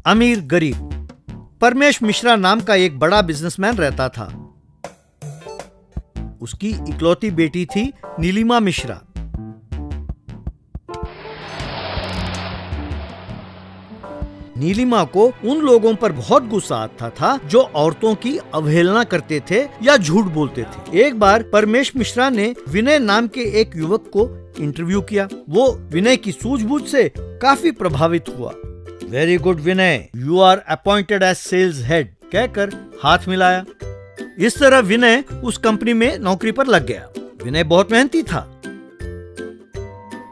अमीर गरीब। परमेश मिश्रा नाम का एक बड़ा बिजनेसमैन रहता था। उसकी इकलौती बेटी थी नीलिमा मिश्रा। नीलिमा को उन लोगों पर बहुत गुस्सा आता था जो औरतों की अवहेलना करते थे या झूठ बोलते थे। एक बार परमेश मिश्रा ने विनय नाम के एक युवक को इंटरव्यू किया। वो विनय की सूझबूझ से काफी प्रभावित हुआ। Very good Vinay, you are appointed as sales head कहकर हाथ मिलाया। इस तरह विनय उस कंपनी में नौकरी पर लग गया। विनय बहुत मेहनती था।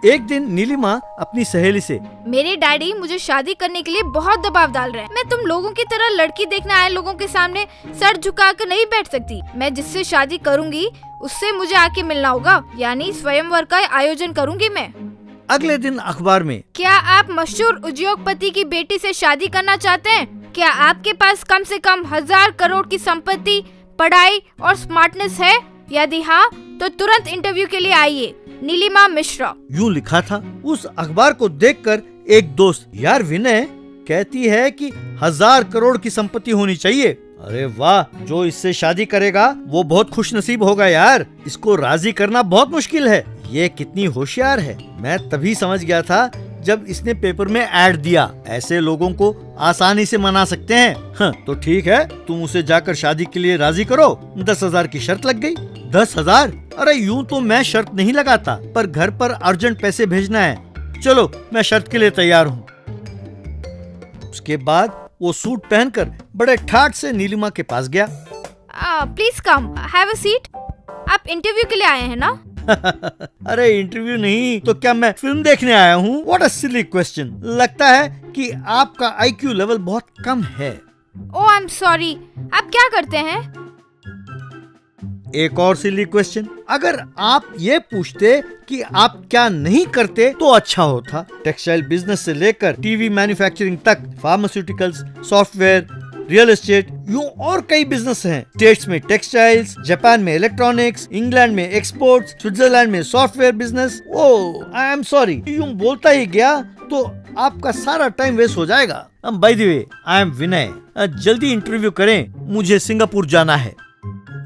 एक दिन नीलिमा अपनी सहेली से, मेरे डैडी मुझे शादी करने के लिए बहुत दबाव डाल रहे हैं। मैं तुम लोगों की तरह लड़की देखने आए लोगों के सामने सर झुका कर नहीं बैठ सकती। मैं जिससे शादी करूंगी उससे मुझे आके मिलना होगा, यानी स्वयंवर का आयोजन करूंगी मैं। अगले दिन अखबार में, क्या आप मशहूर उद्योगपति की बेटी से शादी करना चाहते हैं? क्या आपके पास कम से कम 1000 करोड़ की संपत्ति, पढ़ाई और स्मार्टनेस है? यदि हाँ तो तुरंत इंटरव्यू के लिए आइए, नीलिमा मिश्रा। यूं लिखा था। उस अखबार को देखकर एक दोस्त, यार विनय कहती है कि 1000 करोड़ की संपत्ति होनी चाहिए। अरे वाह, जो इससे शादी करेगा वो बहुत खुशनसीब होगा यार। इसको राजी करना बहुत मुश्किल है। ये कितनी होशियार है। मैं तभी समझ गया था जब इसने पेपर में ऐड दिया। ऐसे लोगों को आसानी से मना सकते हैं। हाँ, तो ठीक है, तुम उसे जाकर शादी के लिए राजी करो। 10,000 की शर्त लग गई। 10,000? अरे यूं तो मैं शर्त नहीं लगाता, पर घर पर अर्जेंट पैसे भेजना है। चलो, मैं शर्त के लिए तैयार हूँ। उसके बाद वो सूट पहनकर बड़े ठाठ से नीलिमा के पास गया। Please come, have a seat. आप इंटरव्यू के लिए आए हैं ना? अरे इंटरव्यू नहीं तो क्या मैं फिल्म देखने आया हूँ? What a silly question. लगता है कि आपका IQ लेवल बहुत कम है। ओह आई एम सॉरी। आप क्या करते हैं? एक और सिली क्वेश्चन। अगर आप ये पूछते कि आप क्या नहीं करते तो अच्छा होता। टेक्सटाइल बिजनेस से लेकर टीवी मैन्युफैक्चरिंग तक, फार्मास्यूटिकल्स, सॉफ्टवेयर, रियल एस्टेट, यूं और कई बिजनेस हैं। स्टेट्स में टेक्सटाइल्स, जापान में इलेक्ट्रॉनिक्स, इंग्लैंड में एक्सपोर्ट्स, स्विट्जरलैंड में software business. Oh I am sorry, यूं बोलता ही गया तो आपका सारा टाइम वेस्ट हो जाएगा। By the way, I am Vinay. जल्दी इंटरव्यू करें, मुझे सिंगापुर जाना है।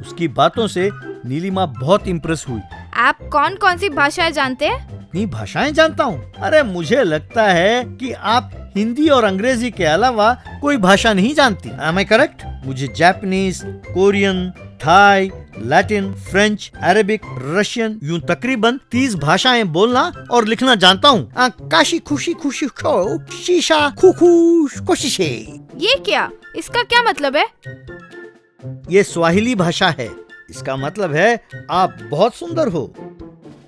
उसकी बातों से नीलिमा बहुत इम्प्रेस हुई। आप कौन कौन सी भाषाएं जानते हैं? इतनी भाषाएं जानता हूँ? अरे मुझे लगता है कि आप हिंदी और अंग्रेजी के अलावा कोई भाषा नहीं जानती। Am I correct? मुझे Japanese, Korean, Thai, Latin, French, Arabic, Russian, यूं तकरीबन 30 भाषाएं बोलना और लिखना जानता हूँ। काशी खुशी खुशी खो, शीशा खुखुश कोशिशे। ये क्या? इसका क्या मतलब है? ये स्वाहिली भाषा है। इसका मतलब है आप बहुत सुंदर हो।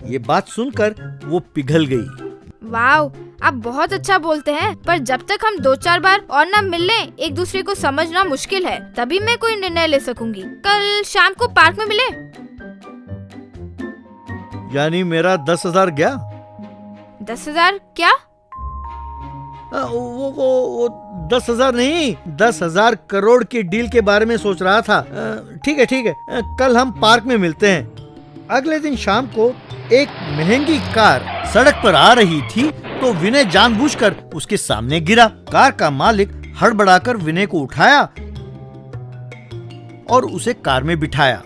ये बात सुनकर वो पिघल गई। वाव, आप बहुत अच्छा बोलते हैं, पर जब तक हम 2-4 बार और न मिल लें, एक दूसरे को समझना मुश्किल है। तभी मैं कोई निर्णय ले सकूंगी। कल शाम को पार्क में मिले। यानी मेरा 10,000 गया? 10,000 क्या? वो 10,000 नहीं, 10,000 करोड़ की डील के बारे में सोच रहा था। ठीक है, कल हम पार्क में मिलते हैं। अगले दिन शाम को एक महंगी कार सड़क पर आ रही थी तो विनय जानबूझकर उसके सामने गिरा। कार का मालिक हड़बड़ाकर विनय को उठाया और उसे कार में बिठाया।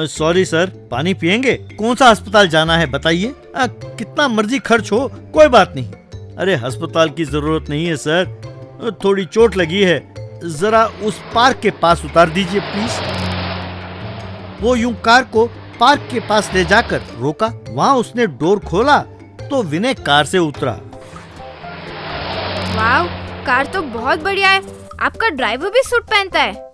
सॉरी सर, पानी पिएंगे? कौन सा अस्पताल जाना है बताइए? कितना मर्जी खर्च हो, कोई बात नहीं। अरे अस्पताल की जरूरत नहीं है सर, थोड़ी चोट लगी है। जरा उस पार्क के पास उतार दीजिए प्लीज। वो यूं कार को पार्क के पास ले जाकर रोका। वहाँ उसने डोर खोला तो विनय कार से उतरा। वाव, कार तो बहुत बढ़िया है। आपका ड्राइवर भी सूट पहनता है?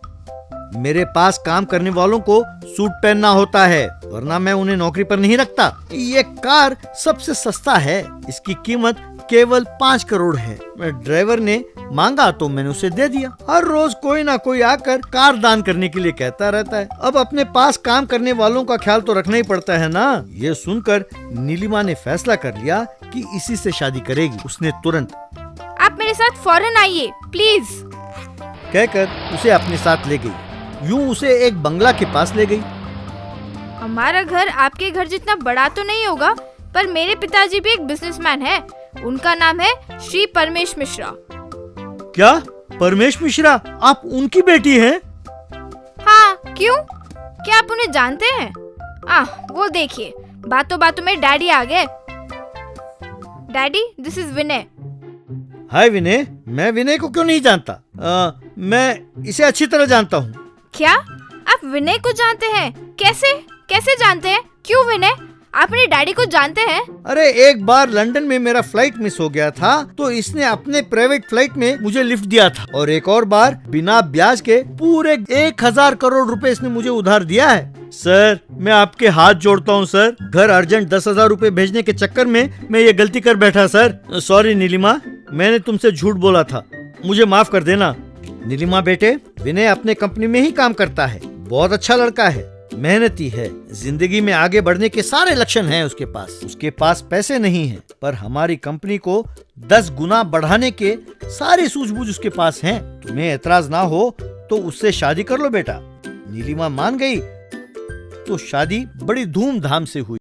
मेरे पास काम करने वालों को सूट पहनना होता है, वरना मैं उन्हें नौकरी पर नहीं रखता। ये कार सबसे सस्ता है। इसकी कीमत केवल 5 करोड़ है। ड्राइवर ने मांगा तो मैंने उसे दे दिया। हर रोज कोई ना कोई आकर कार दान करने के लिए कहता रहता है। अब अपने पास काम करने वालों का ख्याल तो रखना ही पड़ता है ना। ये सुनकर नीलिमा ने फैसला कर लिया कि इसी से शादी करेगी। उसने तुरंत, आप मेरे साथ फौरन आइए प्लीज, कहकर उसे अपने साथ ले गई। यूं उसे एक बंगला के पास ले गई। हमारा घर आपके घर जितना बड़ा तो नहीं होगा, पर मेरे पिताजी भी एक बिजनेसमैन है। उनका नाम है श्री परमेश मिश्रा। क्या परमेश मिश्रा, आप उनकी बेटी हैं? हाँ, क्यों? क्या आप उन्हें जानते हैं? वो देखिए, बातों बातों में डैडी आ गए। डैडी, दिस इज विनय। हाय विनय, मैं विनय को क्यों नहीं जानता? मैं इसे अच्छी तरह जानता हूँ। क्या आप विनय को जानते हैं? कैसे कैसे जानते हैं? क्यों विनय, आप अपने डैडी को जानते हैं? अरे एक बार लंदन में मेरा फ्लाइट मिस हो गया था, तो इसने अपने प्राइवेट फ्लाइट में मुझे लिफ्ट दिया था, और एक और बार बिना ब्याज के पूरे 1000 करोड़ रुपए इसने मुझे उधार दिया है। सर, मैं आपके हाथ जोड़ता हूँ सर, घर अर्जेंट 10,000 रुपए भेजने के चक्कर में मैं ये गलती कर बैठा सर। सॉरी नीलिमा, मैंने तुमसे झूठ बोला था, मुझे माफ कर देना। नीलिमा बेटे, विनय अपने कंपनी में ही काम करता है, बहुत अच्छा लड़का है, मेहनती है, जिंदगी में आगे बढ़ने के सारे लक्षण हैं उसके पास। उसके पास पैसे नहीं हैं, पर हमारी कंपनी को 10 गुना बढ़ाने के सारी सूझबूझ उसके पास हैं। तुम्हें एतराज ना हो तो उससे शादी कर लो बेटा। नीलिमा मान गई तो शादी बड़ी धूमधाम से हुई।